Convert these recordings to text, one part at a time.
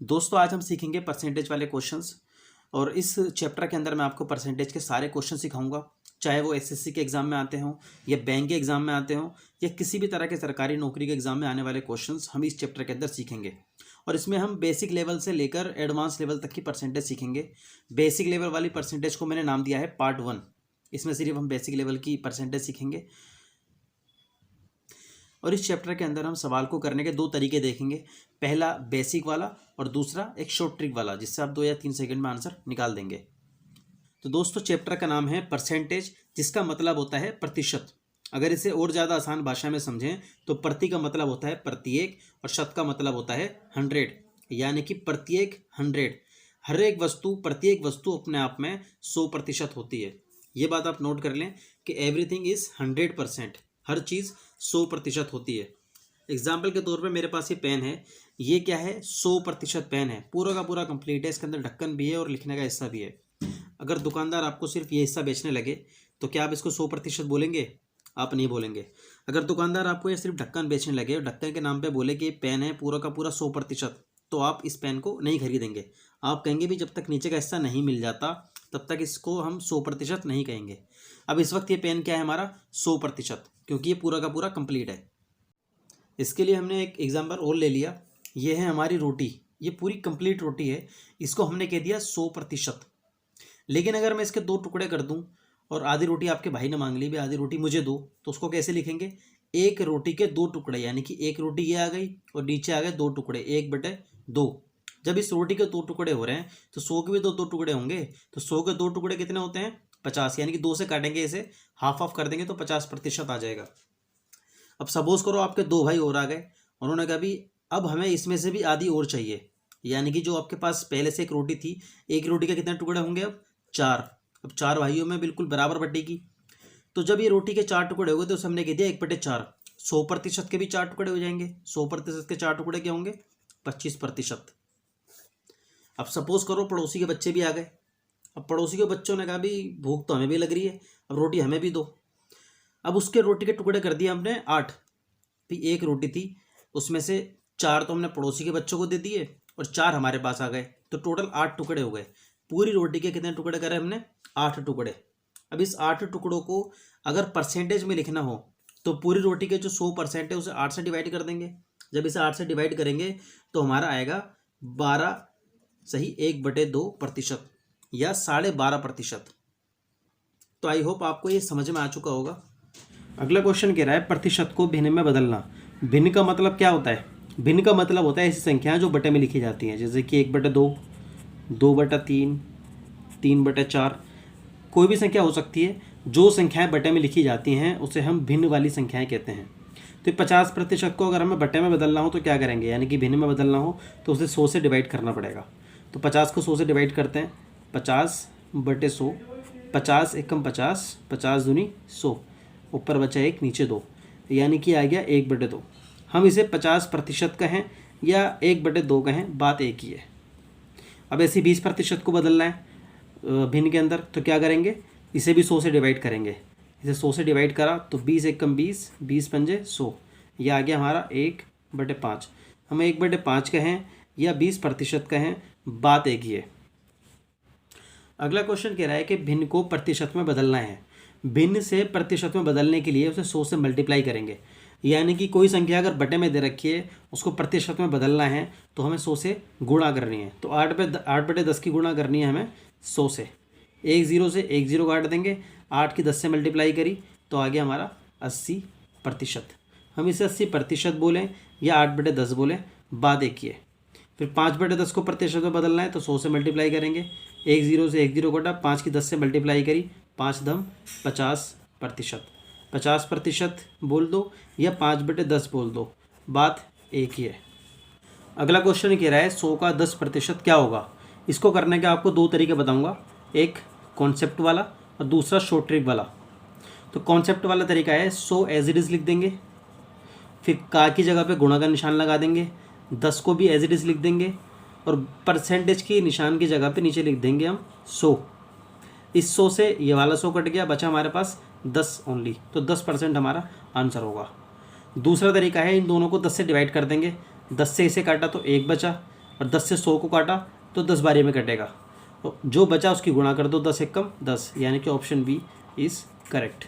दोस्तों आज हम सीखेंगे परसेंटेज वाले क्वेश्चंस। और इस चैप्टर के अंदर मैं आपको परसेंटेज के सारे क्वेश्चन सिखाऊंगा, चाहे वो एसएससी के एग्ज़ाम में आते हों या बैंक के एग्ज़ाम में आते हों या किसी भी तरह के सरकारी नौकरी के एग्ज़ाम में आने वाले क्वेश्चंस हम इस चैप्टर के अंदर सीखेंगे। और इसमें हम बेसिक लेवल से लेकर एडवांस लेवल तक की परसेंटेज सीखेंगे। बेसिक लेवल वाली परसेंटेज को मैंने नाम दिया है पार्ट 1। इसमें सिर्फ हम बेसिक लेवल की परसेंटेज सीखेंगे। और इस चैप्टर के अंदर हम सवाल को करने के दो तरीके देखेंगे, पहला बेसिक वाला और दूसरा एक शॉर्ट ट्रिक वाला, जिससे आप 2 या 3 सेकंड में आंसर निकाल देंगे। तो दोस्तों चैप्टर का नाम है परसेंटेज, जिसका मतलब होता है प्रतिशत। अगर इसे और ज़्यादा आसान भाषा में समझें तो प्रति का मतलब होता है प्रत्येक और शत का मतलब होता है 100, यानी कि प्रत्येक 100। हर एक वस्तु, प्रत्येक वस्तु अपने आप में 100% होती है। ये बात आप नोट कर लें कि एवरीथिंग इज़ 100%, हर चीज़ 100% होती है। एग्जाम्पल के तौर पे मेरे पास ये पेन है, ये क्या है 100% पेन है, पूरा का पूरा कंप्लीट है। इसके अंदर ढक्कन भी है और लिखने का हिस्सा भी है। अगर दुकानदार आपको सिर्फ ये हिस्सा बेचने लगे तो क्या आप इसको 100% बोलेंगे? आप नहीं बोलेंगे। अगर दुकानदार आपको ये सिर्फ ढक्कन बेचने लगे और ढक्कन के नाम पे बोले कि ये पेन है पूरा का पूरा 100%, तो आप इस पेन को नहीं खरीदेंगे। आप कहेंगे भी जब तक नीचे का हिस्सा नहीं मिल जाता तब तक इसको हम 100% नहीं कहेंगे। अब इस वक्त ये पेन क्या है हमारा 100%, क्योंकि ये पूरा का पूरा कंप्लीट है। इसके लिए हमने एक एग्जाम्पल और ले लिया। ये है हमारी रोटी, ये पूरी कंप्लीट रोटी है, इसको हमने कह दिया 100%। लेकिन अगर मैं इसके 2 टुकड़े कर दूं और आधी रोटी आपके भाई ने मांग ली, भी आधी रोटी मुझे दो, तो उसको कैसे लिखेंगे? एक रोटी के 2 टुकड़े, यानी कि एक रोटी ये आ गई और नीचे आ गए 2 टुकड़े, 1/2। जब इस रोटी के 2 टुकड़े हो रहे हैं तो 100 के भी 2 टुकड़े होंगे, तो 100 के 2 टुकड़े कितने होते हैं? 50, यानी कि 2 से काटेंगे, इसे हाफ ऑफ कर देंगे तो 50% आ जाएगा। अब सपोज करो आपके 2 भाई और आ गए, उन्होंने कहा भी अब हमें इसमें से भी आधी और चाहिए, यानी कि जो आपके पास पहले से एक रोटी थी, एक रोटी के कितने टुकड़े होंगे? अब 4। अब 4 भाइयों में बिल्कुल बराबर बटेगी। तो जब ये रोटी के 4 टुकड़े हो गए तो उसे हमने कह दिया 1/4। 100% के भी 4 टुकड़े हो जाएंगे। 100% के 4 टुकड़े क्या होंगे? 25%। अब सपोज करो पड़ोसी के बच्चे भी आ गए। अब पड़ोसी के बच्चों ने कहा भी भूख तो हमें भी लग रही है, अब रोटी हमें भी दो। अब उसके रोटी के टुकड़े कर दिए हमने 8। भी एक रोटी थी, उसमें से 4 तो हमने पड़ोसी के बच्चों को दे दिए और 4 हमारे पास आ गए, तो टोटल 8 टुकड़े हो गए। पूरी रोटी के कितने टुकड़े करे हमने? 8 टुकड़े। अब इस 8 टुकड़ों को अगर परसेंटेज में लिखना हो तो पूरी रोटी के जो 100% है उसे 8 से डिवाइड कर देंगे। जब इसे 8 से डिवाइड करेंगे तो हमारा आएगा 12 सही 1/2% या 12.5%। तो आई होप आपको ये समझ में आ चुका होगा। अगला क्वेश्चन कह रहा है प्रतिशत को भिन्न में बदलना। भिन्न का मतलब क्या होता है? भिन्न का मतलब होता है ऐसी संख्याएं जो बटे में लिखी जाती हैं, जैसे कि 1/2, 2/3, 3/4। कोई भी संख्या हो सकती है। जो संख्याएं बटे में लिखी जाती हैं उसे हम भिन्न वाली संख्याएं कहते हैं। तो 50% को अगर हमें बटे में बदलना हो तो क्या करेंगे, यानी कि भिन्न में बदलना हो तो उसे 100 से डिवाइड करना पड़ेगा। तो 50 को 100 से डिवाइड करते हैं, 50/100, 50 एकम 50, 50 दूनी 100, ऊपर बचा 1 नीचे 2, यानी कि आ गया 1/2। हम इसे 50% कहें या 1/2 कहें, बात एक ही है। अब ऐसे 20% को बदलना है भिन्न के अंदर, तो क्या करेंगे? इसे भी 100 से डिवाइड करेंगे। इसे 100 से डिवाइड करा तो 20 एकम 20, 20 पंजे 100, यह आ गया हमारा 1/5। हम 1/5 कहें या 20% कहें, बात एक ही है। अगला क्वेश्चन कह रहा है कि भिन्न को प्रतिशत में बदलना है। भिन्न से प्रतिशत में बदलने के लिए उसे 100 से मल्टीप्लाई करेंगे, यानी कि कोई संख्या अगर बटे में दे रखी है उसको प्रतिशत में बदलना है तो हमें 100 से गुणा करनी है। तो 8/10 की गुणा करनी है हमें 100 से। 1 0 से 1 0 काट देंगे, 8 की 10 से मल्टीप्लाई करी तो आ गया हमारा 80%। हम इसे 80% बोलें या 8/10 बोलें, बात एक ही है। फिर 5/10 को प्रतिशत में बदलना है तो 100 से मल्टीप्लाई करेंगे। 1 0 से 1 0 कटा, 5 की 10 से मल्टीप्लाई करी, 5 दम 50%। 50% बोल दो या 5/10 बोल दो, बात एक ही है। अगला क्वेश्चन कह रहा है 100 का 10% क्या होगा। इसको करने के आपको 2 तरीके बताऊंगा, एक कॉन्सेप्ट वाला और दूसरा शॉर्ट ट्रिक वाला। तो कॉन्सेप्ट वाला तरीका है 100 एज इट इज़ लिख देंगे, फिर का की जगह पे गुणा का निशान लगा देंगे, 10 को भी एज इट इज़ लिख देंगे और परसेंटेज की निशान की जगह पे नीचे लिख देंगे हम 100। इस 100 से ये वाला 100 कट गया, बचा हमारे पास 10 ओनली, तो 10% हमारा आंसर होगा। दूसरा तरीका है इन दोनों को 10 से डिवाइड कर देंगे, 10 से इसे काटा तो 1 बचा, और 10 से 100 को काटा तो 10 बारी में कटेगा, तो जो बचा उसकी गुणा कर दो, 10 एक कम 10, यानी कि ऑप्शन बी इज़ करेक्ट।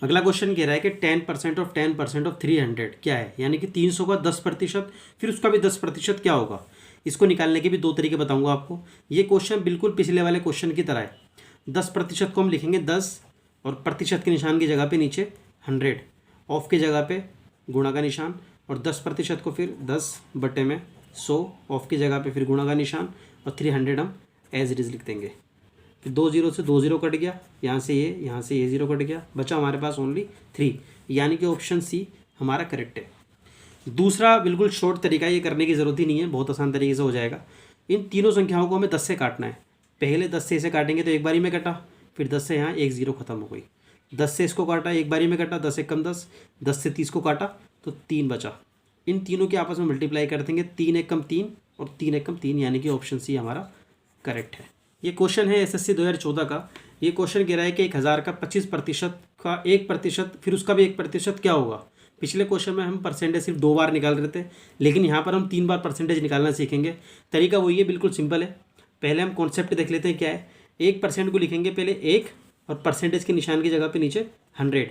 अगला क्वेश्चन कह रहा है कि 10% ऑफ 10% ऑफ 300 क्या है, यानी कि 300 का 10%, फिर उसका भी 10% क्या होगा। इसको निकालने के भी दो तरीके बताऊंगा आपको। ये क्वेश्चन बिल्कुल पिछले वाले क्वेश्चन की तरह है। 10% को हम लिखेंगे 10 और प्रतिशत के निशान की जगह पे नीचे 100, ऑफ की जगह पे गुणा का निशान, और 10% को फिर 10/100, ऑफ की जगह पे फिर गुणा का निशान, और 300 हम एज इट इज़ लिख देंगे। फिर 2 0 से 2 0 कट गया, यहाँ से ये 0 कट गया, बचा हमारे पास ओनली 3, यानी कि ऑप्शन सी हमारा करेक्ट है। दूसरा बिल्कुल शॉर्ट तरीका, ये करने की ज़रूरत ही नहीं है, बहुत आसान तरीके से हो जाएगा। इन तीनों संख्याओं को हमें 10 से काटना है। पहले 10 से इसे काटेंगे तो एक बारी में कटा, फिर 10 से यहाँ 1 0 खत्म हो गई, 10 से इसको काटा एक बारी में कटा, 10 एक कम 10, 10 से 30 को काटा तो 3 बचा। इन तीनों के आपस में मल्टीप्लाई कर देंगे, 3 एक कम 3 और 3 एक कम 3, यानी कि ऑप्शन सी हमारा करेक्ट है। ये क्वेश्चन है एसएससी 2014 का। ये क्वेश्चन कह रहा है कि 1000 का 25% का 1%, फिर उसका भी 1% क्या होगा। पिछले क्वेश्चन में हम परसेंटेज सिर्फ 2 बार निकाल रहे थे, लेकिन यहाँ पर हम 3 बार परसेंटेज निकालना सीखेंगे। तरीका वही है, बिल्कुल सिंपल है। पहले हम कॉन्सेप्ट देख लेते हैं क्या है। 1% को लिखेंगे पहले 1 और परसेंटेज के निशान की जगह पे नीचे 100,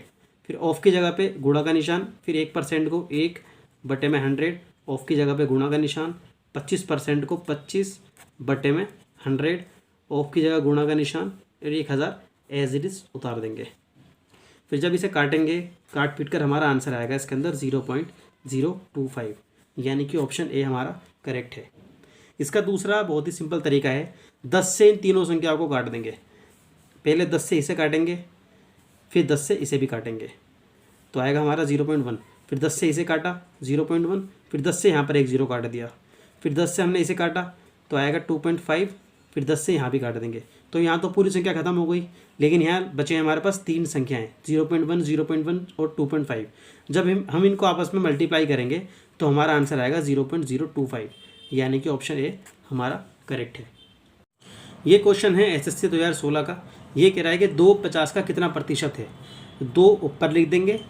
फिर ऑफ की जगह पे गुणा का निशान, फिर 1% को 1/100, ऑफ की जगह पे गुणा का निशान, 25% को 25/100, ऑफ की जगह गुणा का निशान, और 1000 एज इट इज़ उतार देंगे। फिर जब इसे काटेंगे, काट पीट कर हमारा आंसर आएगा इसके अंदर 0.025, यानी कि ऑप्शन ए हमारा करेक्ट है। इसका दूसरा बहुत ही सिंपल तरीका है, 10 से इन तीनों संख्याओं को काट देंगे। पहले 10 से इसे काटेंगे, फिर 10 से इसे भी काटेंगे, तो आएगा हमारा 0.1, फिर 10 से इसे काटा 0.1, फिर 10 से यहाँ पर एक 0 काट दिया, फिर 10 से हमने इसे काटा तो आएगा 2.5, फिर 10 से यहाँ भी काट देंगे। तो यहाँ तो पूरी संख्या खत्म हो गई, लेकिन यहाँ बचे हमारे पास 3 संख्याएँ 0.1, 0.1 और 2.5। जब हम इनको आपस में मल्टीप्लाई करेंगे तो हमारा आंसर आएगा 0.025, यानी कि ऑप्शन ए हमारा करेक्ट है। ये क्वेश्चन है एसएससी 2016 का। ये कह रहा है कि 250 का कितना प्रतिशत है। 2 ऊपर लिख देंगे,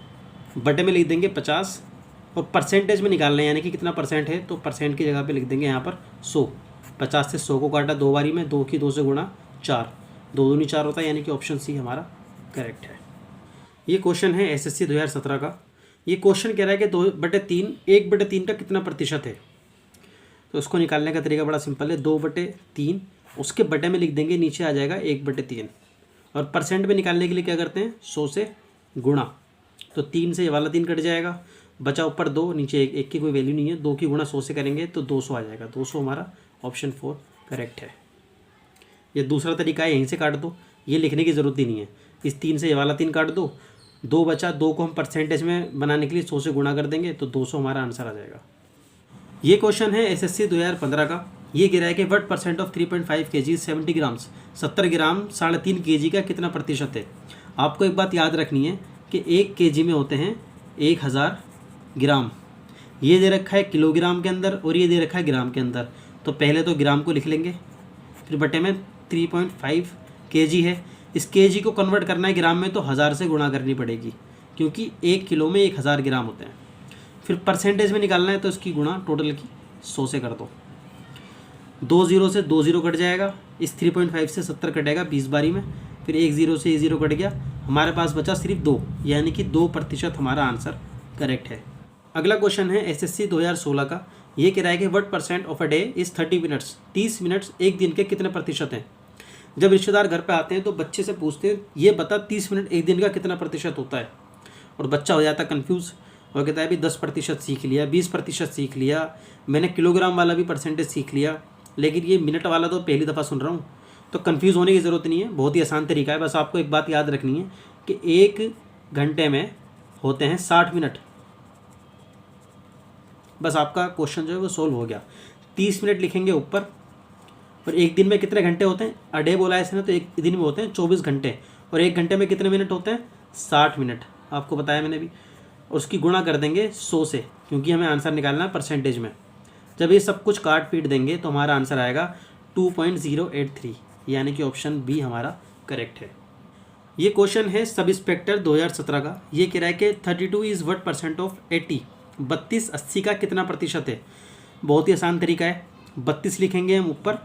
बटे में लिख देंगे 50, और परसेंटेज में निकालना है, यानी कि कितना परसेंट है, तो परसेंट की जगह पे लिख देंगे यहाँ पर 100। 50 से 100 को काटा 2 बारी में, 2 की 2 से गुणा 4, 2 दूनी 4 होता है, यानी कि ऑप्शन सी हमारा करेक्ट है। ये क्वेश्चन है एसएससी 2017 का। ये क्वेश्चन कह रहा है कि 2/3 1/3 का कितना प्रतिशत है। तो उसको निकालने का तरीका बड़ा सिंपल है, 2/3 उसके बटे में लिख देंगे, नीचे आ जाएगा 1/3, और परसेंट में निकालने के लिए क्या करते हैं, 100 से गुणा, तो 3 से ये वाला 3 कट जाएगा, बचा ऊपर 2, नीचे 1 की कोई वैल्यू नहीं है, 2 की गुणा 100 से करेंगे तो 200 आ जाएगा। 200 हमारा ऑप्शन 4 करेक्ट है। ये दूसरा तरीका है, यहीं से काट दो, ये लिखने की ज़रूरत ही नहीं है। इस 3 से ये वाला 3 काट दो, 2 बचा, 2 को हम परसेंटेज में बनाने के लिए 100 से गुणा कर देंगे तो 200 हमारा आंसर आ जाएगा। ये क्वेश्चन है एसएससी 2015 का। ये कह रहा है कि what % of 3.5 kg 70 grams, 70 gram 3.5 kg का कितना प्रतिशत है। आपको एक बात याद रखनी है कि 1 kg में होते हैं 1000 ग्राम। ये दे रखा है किलोग्राम के अंदर और ये दे रखा है ग्राम के अंदर, तो पहले तो ग्राम को लिख लेंगे, फिर बटे में 3.5 kg है। इस kg को कन्वर्ट करना है ग्राम में तो 1000 से गुणा करनी पड़ेगी, क्योंकि 1 किलो में 1000 ग्राम होते हैं। फिर परसेंटेज में निकालना है तो इसकी गुणा टोटल की 100 से कर दो, 2 0 से 2 0 कट जाएगा, इस 3.5 से 70 कटेगा 20 बारी में, फिर 1 0 से 1 0 कट गया, हमारे पास बचा सिर्फ 2, यानी कि 2% हमारा आंसर करेक्ट है। अगला क्वेश्चन है एसएससी 2016 का। ये कह रहा है कि what % of a day is 30 minutes, 30 minutes एक दिन के कितने प्रतिशत हैं। जब रिश्तेदार घर पे आते हैं तो बच्चे से पूछते हैं ये बता 30 मिनट एक दिन का कितना प्रतिशत होता है, और बच्चा हो जाता है कन्फ्यूज़ और कहता है अभी 10% सीख लिया, 20% सीख लिया, मैंने किलोग्राम वाला भी परसेंटेज सीख लिया, लेकिन ये मिनट वाला तो पहली दफ़ा सुन रहा हूँ। तो कन्फ्यूज़ होने की ज़रूरत नहीं है, बहुत ही आसान तरीका है। बस आपको एक बात याद रखनी है कि 1 घंटे में होते हैं 60 मिनट, बस आपका क्वेश्चन जो है वो सोल्व हो गया। 30 मिनट लिखेंगे ऊपर, और एक दिन में कितने घंटे होते हैं, अडे बोला है इसने, तो एक दिन में होते हैं 24 घंटे, और 1 घंटे में कितने मिनट होते हैं, 60 मिनट, आपको बताया मैंने भी। और उसकी गुणा कर देंगे 100 से, क्योंकि हमें आंसर निकालना है परसेंटेज में। जब ये सब कुछ काट पीट देंगे तो हमारा आंसर आएगा 2.083, यानी कि ऑप्शन बी हमारा करेक्ट है। ये क्वेश्चन है सब इंस्पेक्टर 2017 का। ये कह रहा है कि 32 इज़ what % ऑफ 80, 32 80 का कितना प्रतिशत है। बहुत ही आसान तरीका है, 32 लिखेंगे हम ऊपर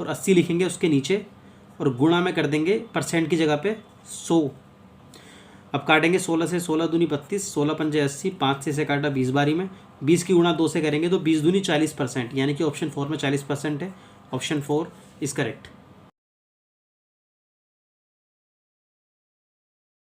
और 80 लिखेंगे उसके नीचे, और गुणा में कर देंगे परसेंट की जगह पे 100। अब काटेंगे 16 से, 16 दूनी 32, 16 पंजे 80, 5 से काटा 20 बारी में, 20 की गुणा 2 से करेंगे तो 20 दूनी 40%, यानी कि ऑप्शन 4 में 40% है। Option 4 is correct.